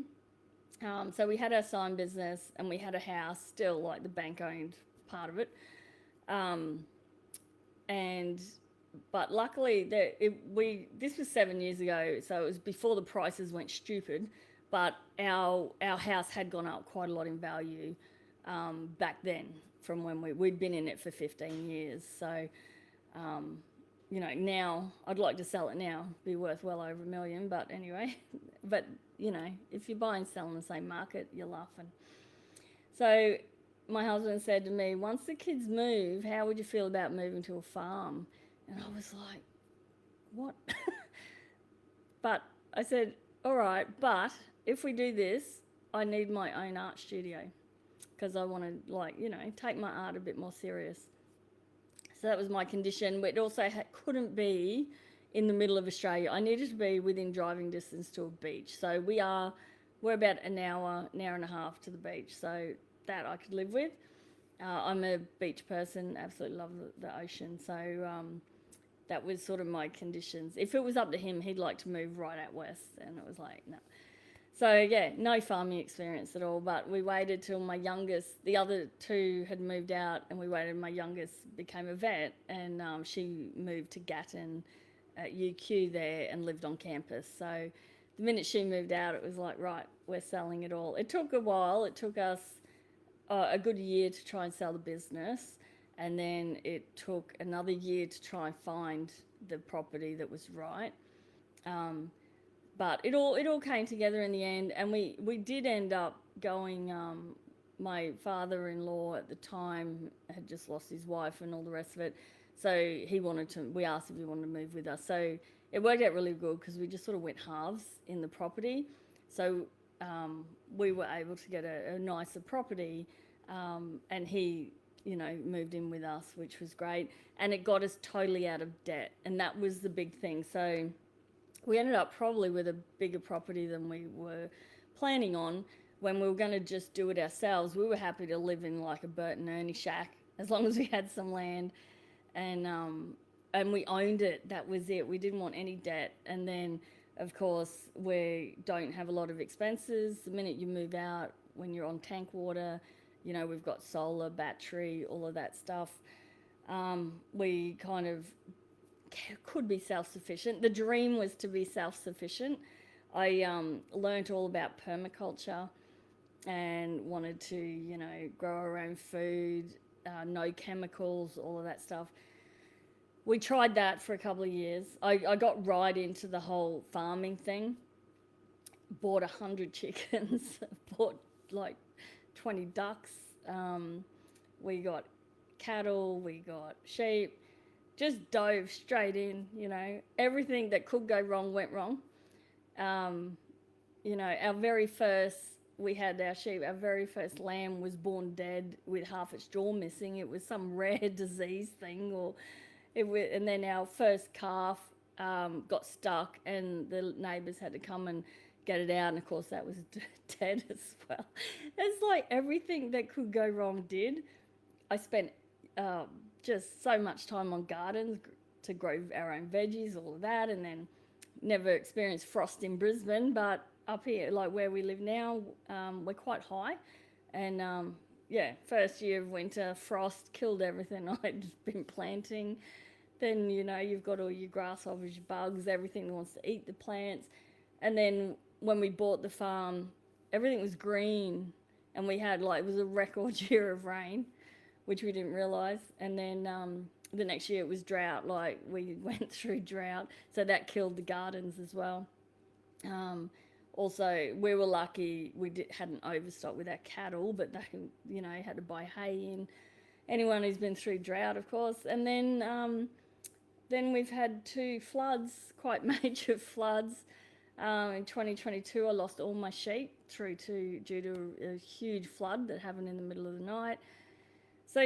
So we had our sign business and we had a house, still like the bank owned part of it. But luckily this was 7 years ago, so it was before the prices went stupid, but our house had gone up quite a lot in value back then from when we'd been in it for 15 years. So, now I'd like to sell it now, be worth well over $1 million, but anyway, but if you buy and sell in the same market, you're laughing. So my husband said to me, once the kids move, how would you feel about moving to a farm? And I was like, what? But I said, all right, but if we do this, I need my own art studio because I want to, take my art a bit more serious. So that was my condition. But it also couldn't be in the middle of Australia. I needed to be within driving distance to a beach. So we're about an hour and a half to the beach. So that I could live with. I'm a beach person, absolutely love the ocean. So that was sort of my conditions. If it was up to him, he'd like to move right out west. And it was like, no. So yeah, no farming experience at all, but we waited till my youngest, the other two had moved out, and we waited, my youngest became a vet, and she moved to Gatton at UQ there and lived on campus. So the minute she moved out, it was like, right, we're selling it all. It took a while. It took us a good year to try and sell the business, and then it took another year to try and find the property that was right. But it all came together in the end, and we did end up going. My father-in-law at the time had just lost his wife and all the rest of it, so we asked if he wanted to move with us. So it worked out really good because we just sort of went halves in the property. So we were able to get a nicer property, and he moved in with us, which was great. And it got us totally out of debt. And that was the big thing. So we ended up probably with a bigger property than we were planning on. When we were going to just do it ourselves, we were happy to live in like a Bert and Ernie shack as long as we had some land. And we owned it. That was it. We didn't want any debt. And then, of course, we don't have a lot of expenses. The minute you move out, when you're on tank water, we've got solar, battery, all of that stuff. We kind of could be self-sufficient. The dream was to be self-sufficient. I learned all about permaculture and wanted to, grow our own food, no chemicals, all of that stuff. We tried that for a couple of years. I got right into the whole farming thing. Bought 100 chickens, bought like 20 ducks. We got cattle, we got sheep. Just dove straight in, Everything that could go wrong went wrong. Our very first, we had our sheep, our very first lamb was born dead with half its jaw missing. It was some rare disease thing, and then our first calf got stuck, and the neighbours had to come and get it out, and of course that was dead as well. It's like everything that could go wrong did. I spent just so much time on gardens to grow our own veggies, all of that, and then never experienced frost in Brisbane, but up here, like where we live now, we're quite high, and first year of winter, frost killed everything I'd been planting. Then, you've got all your grasshoppers, your bugs, everything that wants to eat the plants. And then when we bought the farm, everything was green, and we had it was a record year of rain, which we didn't realise. And then the next year it was drought, we went through drought, so that killed the gardens as well. Also, we were lucky we hadn't overstocked with our cattle, but they, had to buy hay in. Anyone who's been through drought, of course. And then we've had 2 floods, quite major floods. In 2022, I lost all my sheep due to a huge flood that happened in the middle of the night. So,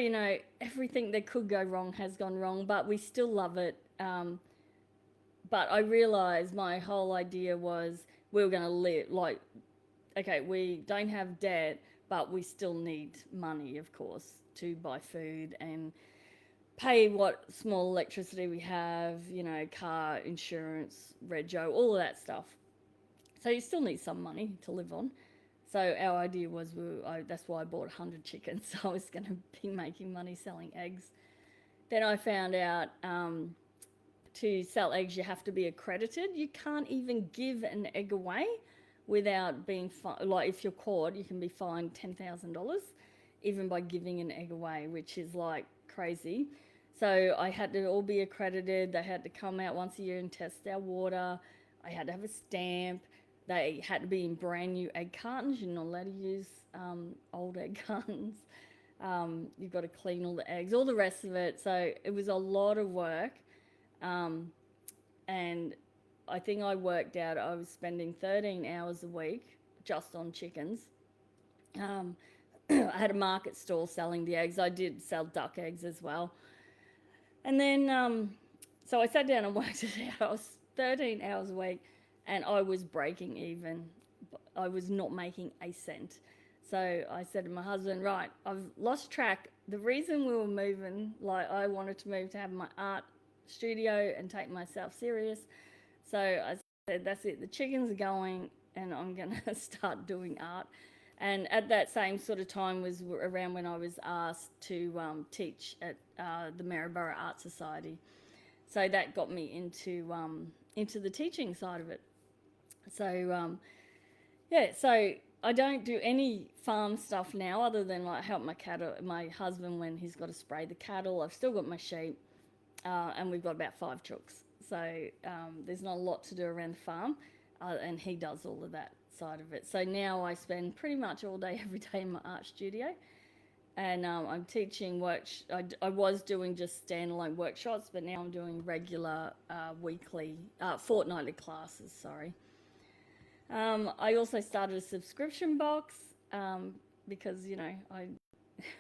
everything that could go wrong has gone wrong, but we still love it. But I realised my whole idea was we were going to live, okay, we don't have debt, but we still need money, of course, to buy food and pay what small electricity we have, car insurance, rego, all of that stuff. So you still need some money to live on. So our idea was, that's why I bought 100 chickens. So I was going to be making money selling eggs. Then I found out to sell eggs, you have to be accredited. You can't even give an egg away without being if you're caught, you can be fined $10,000 even by giving an egg away, which is crazy. So I had to all be accredited. They had to come out once a year and test our water. I had to have a stamp. They had to be in brand new egg cartons. You're not allowed to use old egg cartons. You've got to clean all the eggs, all the rest of it. So it was a lot of work. And I think I worked out I was spending 13 hours a week just on chickens. I had a market stall selling the eggs. I did sell duck eggs as well. And then, so I sat down and worked it out. I was 13 hours a week, and I was breaking even. I was not making a cent. So I said to my husband, right, I've lost track. The reason we were moving, I wanted to move to have my art studio and take myself serious. So I said, that's it. The chickens are going, and I'm going to start doing art. And at that same sort of time was around when I was asked to teach at the Maryborough Art Society. So that got me into the teaching side of it. So, so I don't do any farm stuff now other than help my husband when he's got to spray the cattle. I've still got my sheep, and we've got about 5 chooks. So there's not a lot to do around the farm, and he does all of that side of it. So now I spend pretty much all day, every day in my art studio, and I'm teaching I was doing just standalone workshops, but now I'm doing regular fortnightly classes, sorry. I also started a subscription box because, I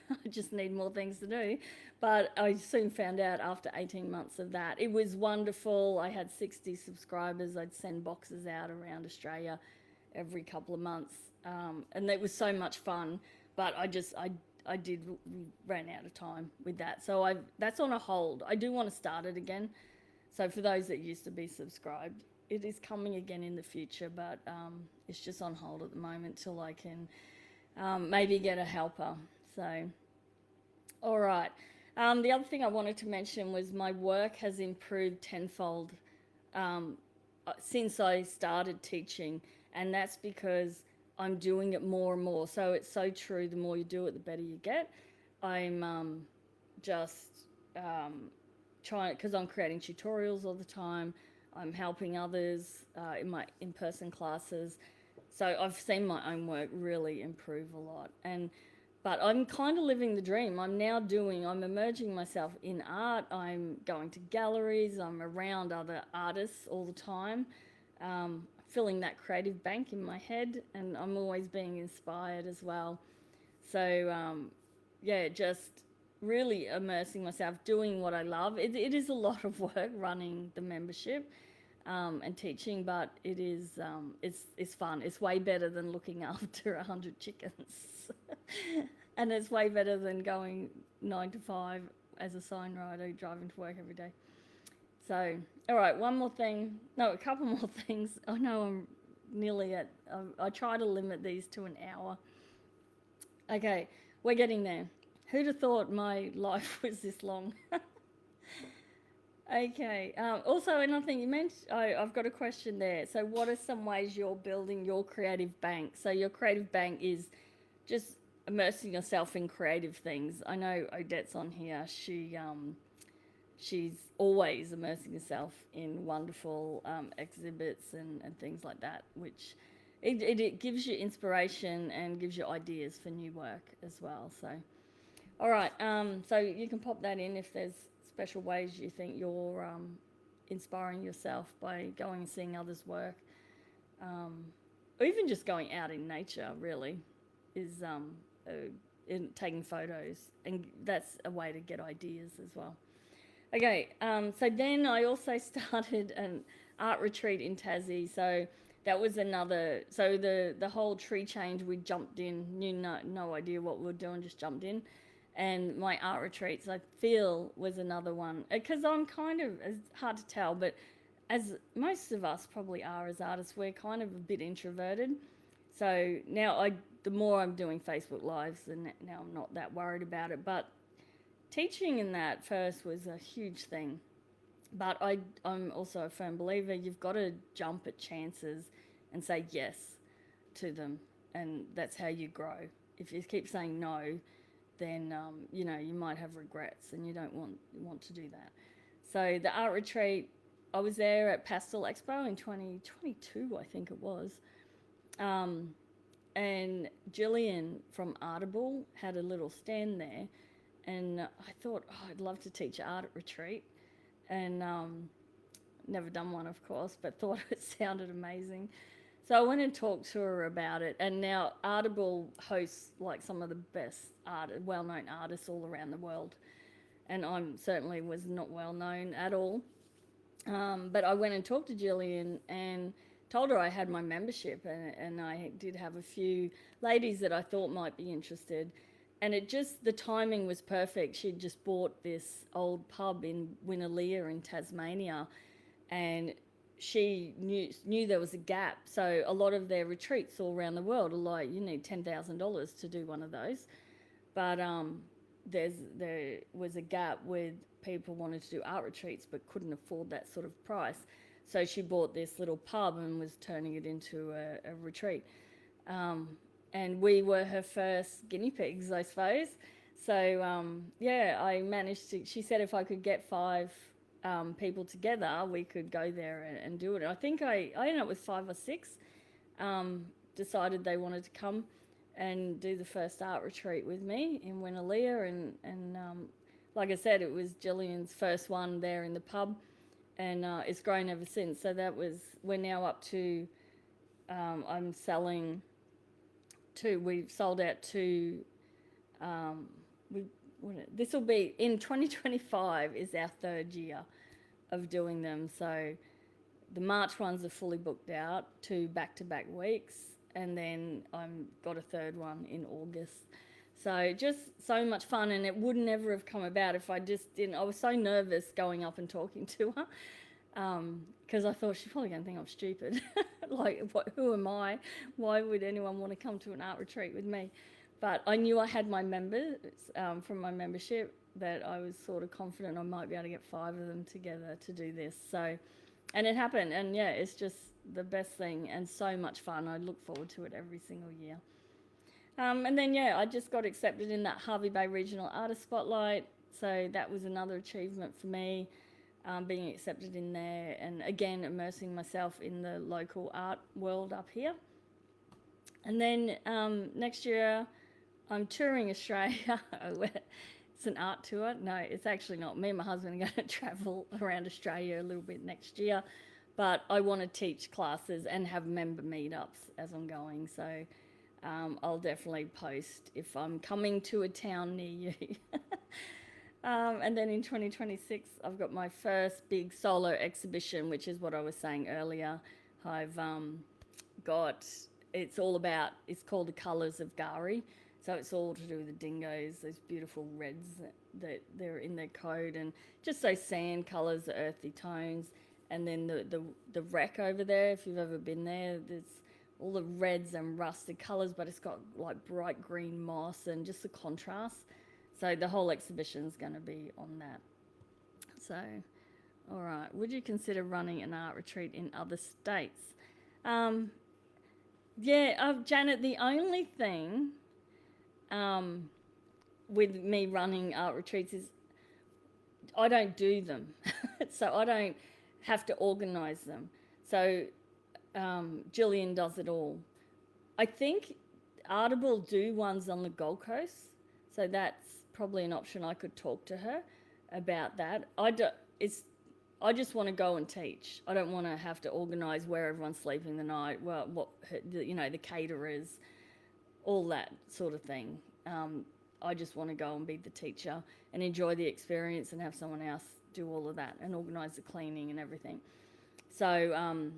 I just need more things to do. But I soon found out after 18 months of that. It was wonderful. I had 60 subscribers. I'd send boxes out around Australia every couple of months. And it was so much fun. But I did ran out of time with that. So that's on a hold. I do want to start it again. So for those that used to be subscribed, it is coming again in the future, but it's just on hold at the moment till I can maybe get a helper. So, all right. The other thing I wanted to mention was my work has improved tenfold since I started teaching, and that's because I'm doing it more and more. So it's so true. The more you do it, the better you get. I'm just trying, because I'm creating tutorials all the time. I'm helping others in my in-person classes. So I've seen my own work really improve a lot. But I'm kind of living the dream. I'm emerging myself in art. I'm going to galleries. I'm around other artists all the time, filling that creative bank in my head, and I'm always being inspired as well. So, just really immersing myself, doing what I love. It is a lot of work running the membership and teaching, but it's fun. It's way better than looking after 100 chickens. And it's way better than going 9 to 5 as a signwriter, driving to work every day. So, all right, a couple more things. I know I'm nearly I try to limit these to an hour. Okay, we're getting there. Who'd have thought my life was this long? Okay. Also, another thing you mentioned, I've got a question there. So, what are some ways you're building your creative bank? So, your creative bank is just immersing yourself in creative things. I know Odette's on here. She's always immersing herself in wonderful exhibits and things like that, which it gives you inspiration and gives you ideas for new work as well. So, all right. So you can pop that in if there's special ways you think you're inspiring yourself by going and seeing others' work, or even just going out in nature. Really, is in taking photos, and that's a way to get ideas as well. Okay, so then I also started an art retreat in Tassie. So that was another. So the whole tree change, we jumped in, knew no idea what we were doing, just jumped in. And my art retreats, I feel, was another one. Because I'm kind of, it's hard to tell, but as most of us probably are as artists, we're kind of a bit introverted. So now the more I'm doing Facebook Lives, and now I'm not that worried about it. But teaching in that first was a huge thing. But I'm also a firm believer, you've got to jump at chances and say yes to them. And that's how you grow. If you keep saying no, then you might have regrets, and you don't want to do that. So the art retreat, I was there at Pastel Expo in 2022, I think it was. And Gillian from Artable had a little stand there, and I thought, I'd love to teach art at retreat, and never done one, of course, but thought it sounded amazing. So I went and talked to her about it, and now Artable hosts like some of the best well-known artists all around the world, and I certainly was not well-known at all. But I went and talked to Gillian and told her I had my membership, and I did have a few ladies that I thought might be interested, and the timing was perfect. She'd just bought this old pub in Winnaleah in Tasmania, and she knew there was a gap. So a lot of their retreats all around the world are like, you need $10,000 to do one of those. But there was a gap where people wanted to do art retreats but couldn't afford that sort of price. So she bought this little pub and was turning it into a retreat. And we were her first guinea pigs, I suppose. So, I managed to, she said if I could get 5 people together, we could go there and do it. I think I ended up with 5 or 6 decided they wanted to come and do the first art retreat with me in Winnaleah, and like I said, it was Gillian's first one there in the pub, and it's grown ever since. So we're now up to I'm selling 2. We've sold out 2 we this will be in 2025 is our third year of doing them. So the March ones are fully booked out, 2 back-to-back weeks, and then I'm got a third one in August. So just so much fun, and it would never have come about if I just didn't. I was so nervous going up and talking to her because I thought she's probably going to think I'm stupid. Like, who am I? Why would anyone want to come to an art retreat with me? But I knew I had my members from my membership that I was sort of confident I might be able to get 5 of them together to do this. So, and it happened, and yeah, it's just the best thing and so much fun. I look forward to it every single year. And then, yeah, I just got accepted in that Hervey Bay Regional Artist Spotlight. So that was another achievement for me, being accepted in there and, again, immersing myself in the local art world up here. And then next year, I'm touring Australia. It's an art tour. No, it's actually not. Me and my husband are going to travel around Australia a little bit next year. But I want to teach classes and have member meetups as I'm going. So I'll definitely post if I'm coming to a town near you. And then in 2026, I've got my first big solo exhibition, which is what I was saying earlier. I've got, it's called The Colours of Gari. So it's all to do with the dingoes, those beautiful reds that they're in their coat, and just those sand colours, the earthy tones. And then the wreck over there, if you've ever been there, there's all the reds and rusted colours, but it's got like bright green moss and just the contrast. So the whole exhibition's going to be on that. So, all right, would you consider running an art retreat in other states? Janet, the only thing with me running art retreats is I don't do them. So I don't have to organise them. So Gillian does it all. I think Artable do ones on the Gold Coast, so that's probably an option. I could talk to her about that. I just want to go and teach. I don't want to have to organise where everyone's sleeping the night, the caterers, all that sort of thing. I just want to go and be the teacher and enjoy the experience and have someone else do all of that and organise the cleaning and everything. So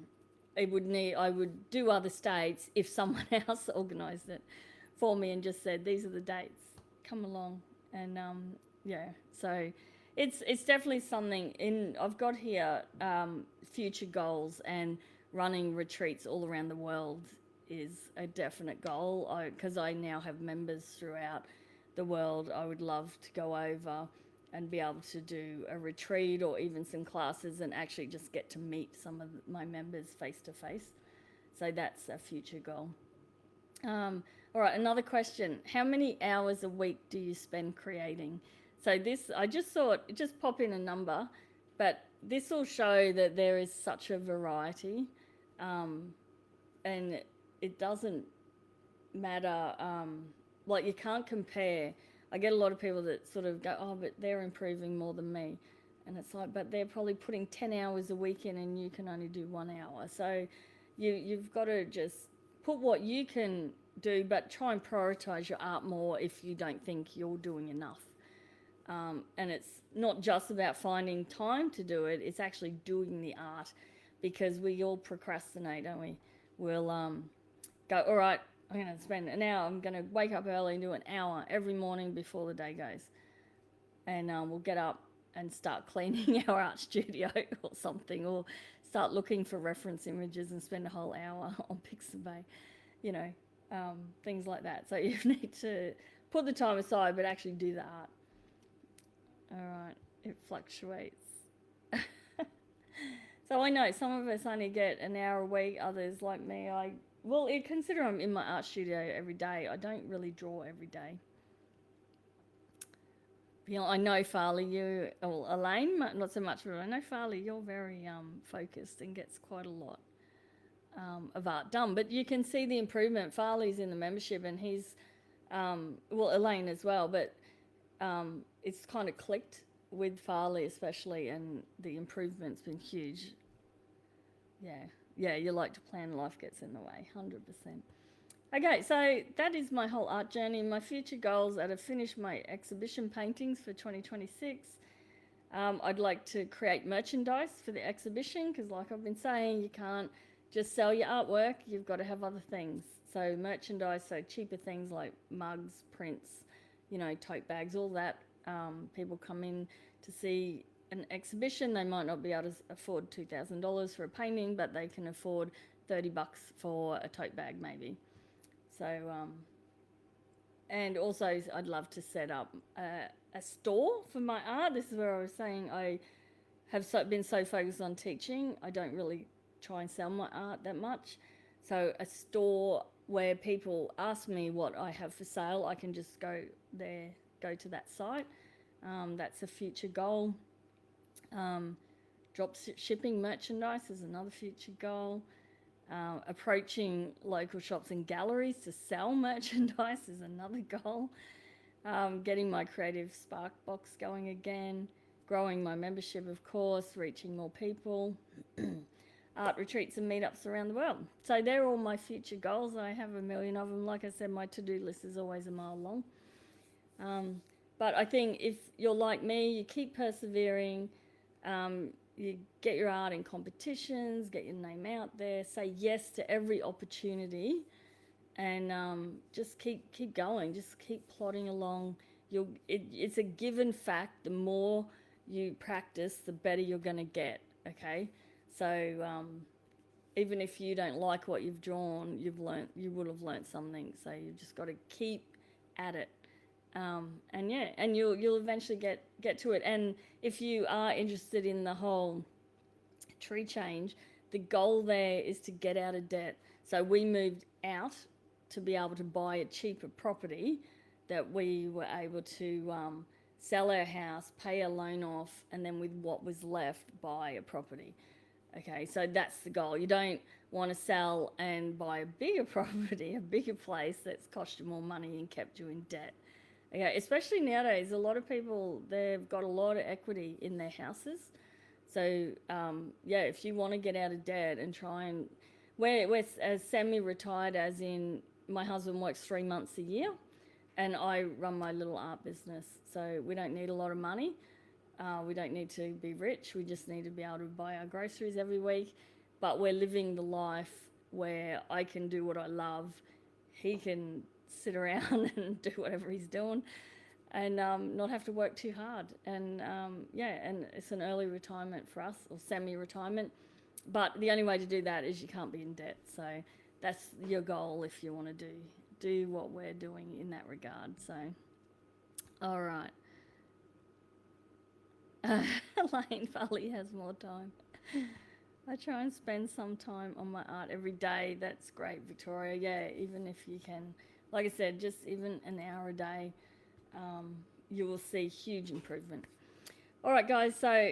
I would do other states if someone else organised it for me and just said, these are the dates, come along. And so it's definitely something I've got here future goals, and running retreats all around the world is a definite goal because I now have members throughout the world. I would love to go over and be able to do a retreat or even some classes and actually just get to meet some of my members face to face. So that's a future goal. All right, another question. How many hours a week do you spend creating? So this, I just thought, just pop in a number, but this will show that there is such a variety, and it doesn't matter, like you can't compare. I get a lot of people that sort of go, oh, but they're improving more than me. And it's like, but they're probably putting 10 hours a week in and you can only do 1 hour. So you've got to just put what you can do, but try and prioritise your art more if you don't think you're doing enough. And it's not just about finding time to do it, it's actually doing the art, because we all procrastinate, don't we? We'll go, all right, I'm going to spend an hour, I'm going to wake up early and do an hour every morning before the day goes. And we'll get up and start cleaning our art studio or something, or start looking for reference images and spend a whole hour on Pixabay, things like that. So you need to put the time aside, but actually do the art. All right, it fluctuates. So I know some of us only get an hour a week, others like me, I consider I'm in my art studio every day. I don't really draw every day. I know Farley, Elaine, not so much, but I know Farley, you're very focused and gets quite a lot of art done. But you can see the improvement. Farley's in the membership and he's, Elaine as well, but it's kind of clicked with Farley especially, and the improvement's been huge. Yeah, you like to plan, life gets in the way, 100%. Okay, so that is my whole art journey. My future goals are to finish my exhibition paintings for 2026. I'd like to create merchandise for the exhibition because, like I've been saying, you can't just sell your artwork, you've got to have other things. So, merchandise, so cheaper things like mugs, prints, tote bags, all that. People come in to see an exhibition, they might not be able to afford $2,000 for a painting, but they can afford $30 for a tote bag, maybe. So, and also I'd love to set up a store for my art. This is where I was saying I have been so focused on teaching, I don't really try and sell my art that much. So a store where people ask me what I have for sale, I can just go there, go to that site. That's a future goal. Drop shipping merchandise is another future goal. Approaching local shops and galleries to sell merchandise is another goal. Getting my creative spark box going again. Growing my membership, of course, reaching more people. Art retreats and meetups around the world. So they're all my future goals. I have a million of them. Like I said, my to-do list is always a mile long. But I think if you're like me, you keep persevering. You get your art in competitions, get your name out there, say yes to every opportunity, and just keep going, just keep plodding along. It's a given fact. The more you practice, the better you're going to get. Okay, so even if you don't like what you've drawn, you would have learnt something. So you've just got to keep at it. And you'll eventually get to it. And if you are interested in the whole tree change, the goal there is to get out of debt. So we moved out to be able to buy a cheaper property that we were able to sell our house, pay a loan off, and then with what was left, buy a property. Okay, so that's the goal. You don't want to sell and buy a bigger property, a bigger place that's cost you more money and kept you in debt. Okay, especially nowadays, a lot of people, they've got a lot of equity in their houses. So, if you want to get out of debt and try and, we're as semi-retired, as in my husband works 3 months a year and I run my little art business. So we don't need a lot of money. We don't need to be rich. We just need to be able to buy our groceries every week. But we're living the life where I can do what I love. He can sit around and do whatever he's doing and not have to work too hard. And and it's an early retirement for us, or semi-retirement. But the only way to do that is you can't be in debt. So that's your goal if you want to do what we're doing in that regard. So, all right. Elaine Farley has more time. I try and spend some time on my art every day. That's great, Victoria. Yeah, even if you can, like I said, just even an hour a day, you will see huge improvement. All right, guys, so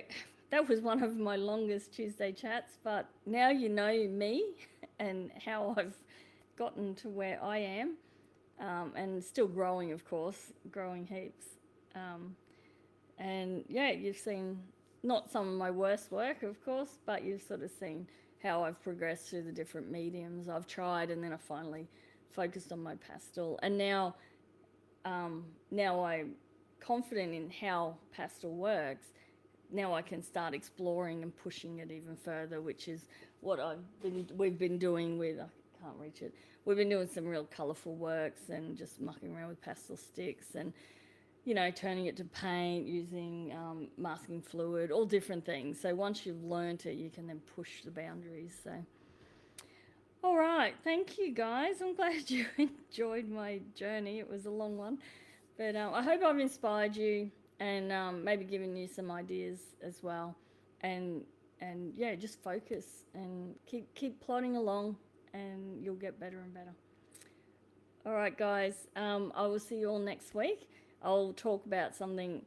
that was one of my longest Tuesday chats, but now you know me and how I've gotten to where I am, and still growing, of course, growing heaps. And yeah, you've seen not some of my worst work, of course, but you've sort of seen how I've progressed through the different mediums I've tried, and then I finally focused on my pastel. And now I'm confident in how pastel works. Now I can start exploring and pushing it even further, which is what we've been doing with, I can't reach it. We've been doing some real colourful works and just mucking around with pastel sticks and, turning it to paint, using masking fluid, all different things. So once you've learnt it, you can then push the boundaries. So, all right, thank you guys. I'm glad you enjoyed my journey. It was a long one, but I hope I've inspired you and maybe given you some ideas as well. And yeah, just focus and keep plodding along, and you'll get better and better. All right, guys. I will see you all next week. I'll talk about something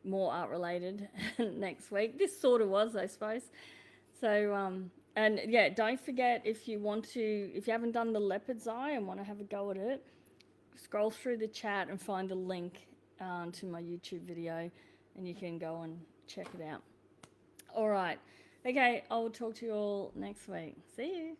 more art related next week. This sort of was, I suppose. So, and yeah, don't forget, if you haven't done the leopard's eye and want to have a go at it, scroll through the chat and find the link to my YouTube video, and you can go and check it out. All right. Okay, I'll talk to you all next week. See you.